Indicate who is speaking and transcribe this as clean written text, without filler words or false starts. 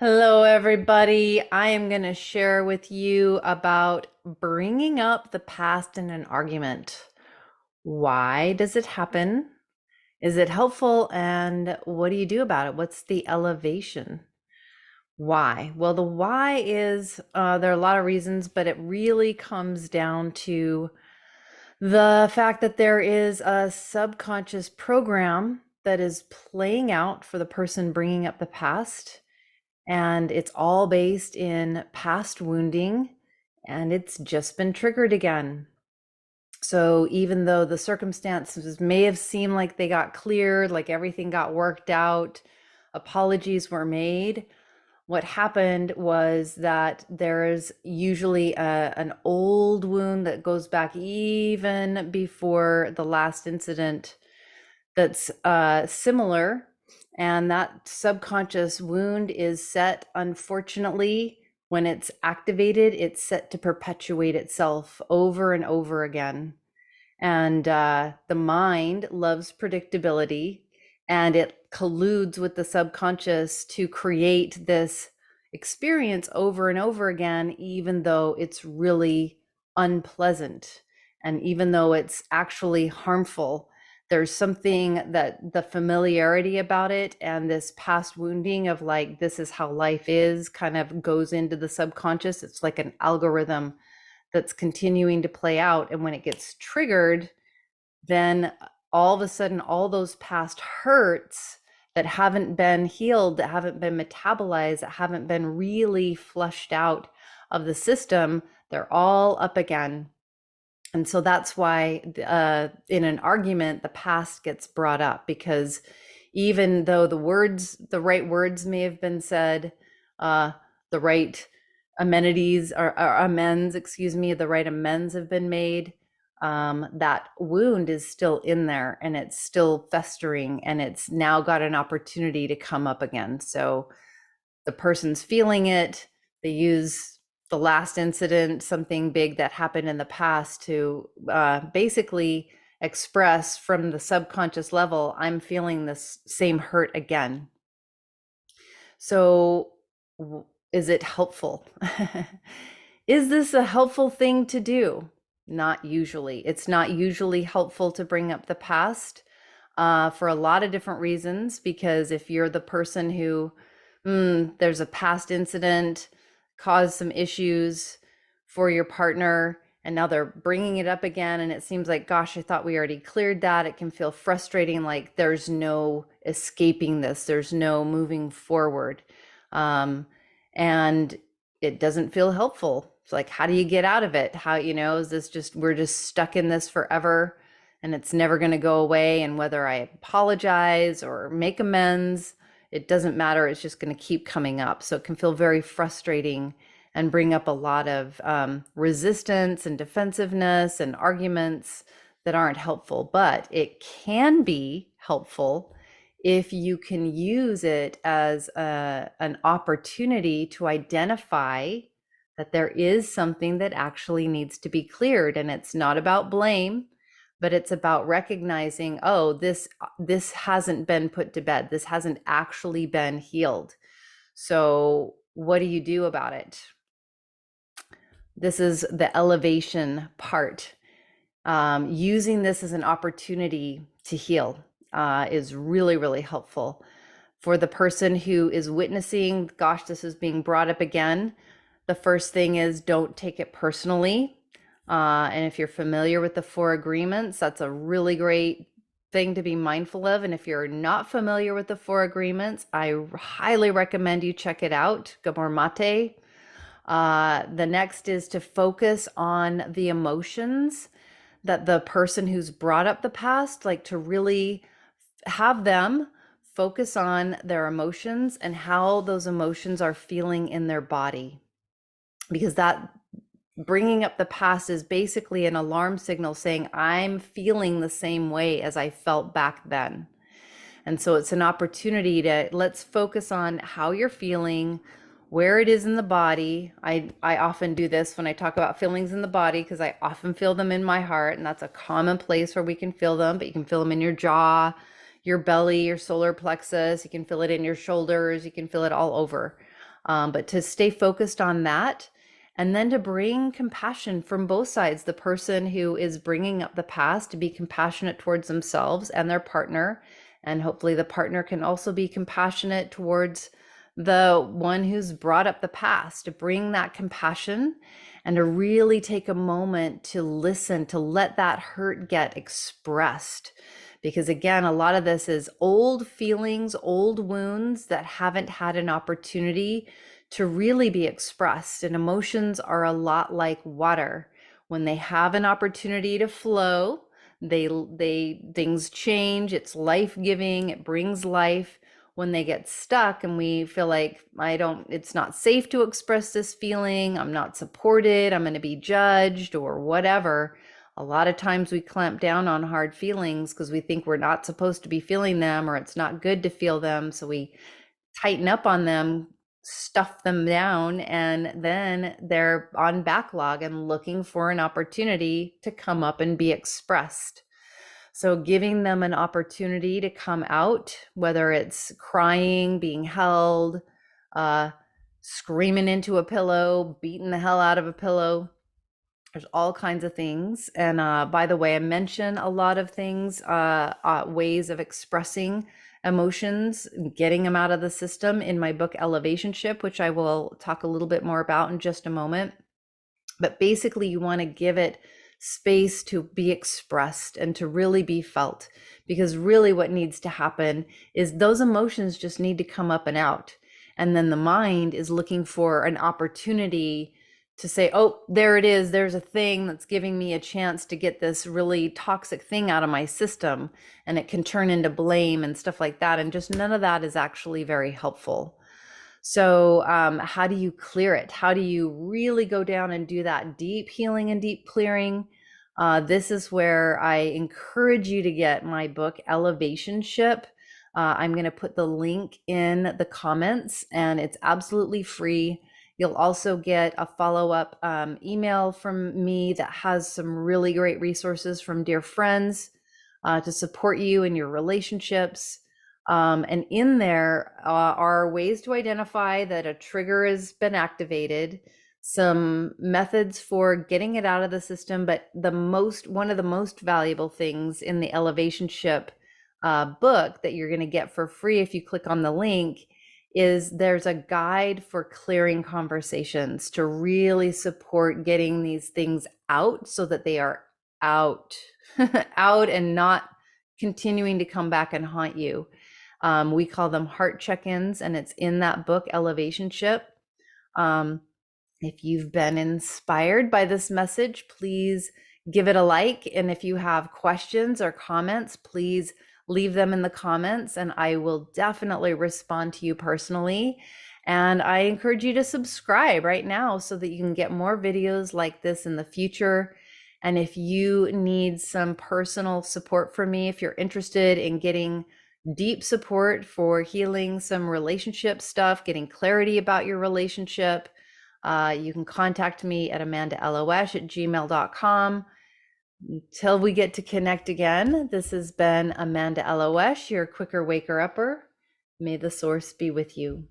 Speaker 1: Hello, everybody. I am going to share with you about bringing up the past in an argument. Why does it happen? Is it helpful? And what do you do about it? What's the elevation? Why? Well, the why is there are a lot of reasons, but it really comes down to the fact that there is a subconscious program that is playing out for the person bringing up the past, and it's all based in past wounding, and it's just been triggered again. So even though the circumstances may have seemed like they got cleared, like everything got worked out, apologies were made, what happened was that there's usually an old wound that goes back even before the last incident that's similar. And that subconscious wound is set, unfortunately, when it's activated, it's set to perpetuate itself over and over again. And the mind loves predictability, and it colludes with the subconscious to create this experience over and over again, even though it's really unpleasant. And even though it's actually harmful, there's something that the familiarity about it and this past wounding of like, this is how life is, kind of goes into the subconscious. It's like an algorithm that's continuing to play out. And when it gets triggered, then all of a sudden, all those past hurts that haven't been healed, that haven't been metabolized, that haven't been really flushed out of the system, they're all up again. And so that's why in an argument, the past gets brought up, because even though the right words may have been said, the right amenities or amends, excuse me, the right amends have been made, that wound is still in there and it's still festering, and it's now got an opportunity to come up again. So the person's feeling it, they use the last incident, something big that happened in the past, to basically express from the subconscious level, I'm feeling this same hurt again. So is it helpful? Is this a helpful thing to do? Not usually. It's not usually helpful to bring up the past for a lot of different reasons, because if you're the person who there's a past incident, caused some issues for your partner, and now they're bringing it up again, and it seems like, gosh, I thought we already cleared that. It can feel frustrating, like there's no escaping this, there's no moving forward. And it doesn't feel helpful. It's like, how do you get out of it? How, is this just, we're just stuck in this forever and it's never going to go away? And whether I apologize or make amends, it doesn't matter. It's just going to keep coming up. So it can feel very frustrating and bring up a lot of resistance and defensiveness and arguments that aren't helpful. But it can be helpful if you can use it as an opportunity to identify that there is something that actually needs to be cleared. And it's not about blame, but it's about recognizing, oh, this hasn't been put to bed. This hasn't actually been healed. So what do you do about it? This is the elevation part. Using this as an opportunity to heal is really, really helpful. For the person who is witnessing, gosh, this is being brought up again, the first thing is, don't take it personally. And if you're familiar with the 4 agreements, that's a really great thing to be mindful of. And if you're not familiar with the 4 agreements, I highly recommend you check it out. Gabor Mate. The next is to focus on the emotions that the person who's brought up the past, like to really have them focus on their emotions and how those emotions are feeling in their body. Because that bringing up the past is basically an alarm signal saying, I'm feeling the same way as I felt back then. And so it's an opportunity to, let's focus on how you're feeling, where it is in the body. I often do this when I talk about feelings in the body, because I often feel them in my heart, and that's a common place where we can feel them, but you can feel them in your jaw, your belly, your solar plexus. You can feel it in your shoulders. You can feel it all over. But to stay focused on that, and then to bring compassion from both sides. The person who is bringing up the past to be compassionate towards themselves and their partner. And hopefully the partner can also be compassionate towards the one who's brought up the past, to bring that compassion and to really take a moment to listen, to let that hurt get expressed. Because again, a lot of this is old feelings, old wounds that haven't had an opportunity to really be expressed. And emotions are a lot like water. When they have an opportunity to flow, they things change, it's life-giving, it brings life. When they get stuck and we feel like it's not safe to express this feeling, I'm not supported, I'm going to be judged or whatever. A lot of times we clamp down on hard feelings because we think we're not supposed to be feeling them, or it's not good to feel them. So we tighten up on them, stuff them down, and then they're on backlog and looking for an opportunity to come up and be expressed. So giving them an opportunity to come out, whether it's crying, being held, screaming into a pillow, beating the hell out of a pillow. There's all kinds of things. And by the way, I mention a lot of things, ways of expressing emotions, getting them out of the system in my book, Elevationship, which I will talk a little bit more about in just a moment. But basically, you want to give it space to be expressed and to really be felt, because really what needs to happen is those emotions just need to come up and out. And then the mind is looking for an opportunity to say, oh, there it is. There's a thing that's giving me a chance to get this really toxic thing out of my system. And it can turn into blame and stuff like that. And just none of that is actually very helpful. So how do you clear it? How do you really go down and do that deep healing and deep clearing? This is where I encourage you to get my book, Elevationship. I'm going to put the link in the comments, and it's absolutely free. You'll also get a follow-up email from me that has some really great resources from dear friends to support you in your relationships. And in there are ways to identify that a trigger has been activated, some methods for getting it out of the system, but one of the most valuable things in the Elevationship book that you're going to get for free if you click on the link is there's a guide for clearing conversations to really support getting these things out so that they are out, out and not continuing to come back and haunt you. We call them heart check-ins, and it's in that book, Elevationship. If you've been inspired by this message, please give it a like. And if you have questions or comments, please leave them in the comments, and I will definitely respond to you personally. And I encourage you to subscribe right now so that you can get more videos like this in the future. And if you need some personal support from me, if you're interested in getting deep support for healing some relationship stuff, getting clarity about your relationship, you can contact me at amandaloesch@gmail.com. Until we get to connect again, this has been Amanda Loesch, your Quicker Waker Upper. May the source be with you.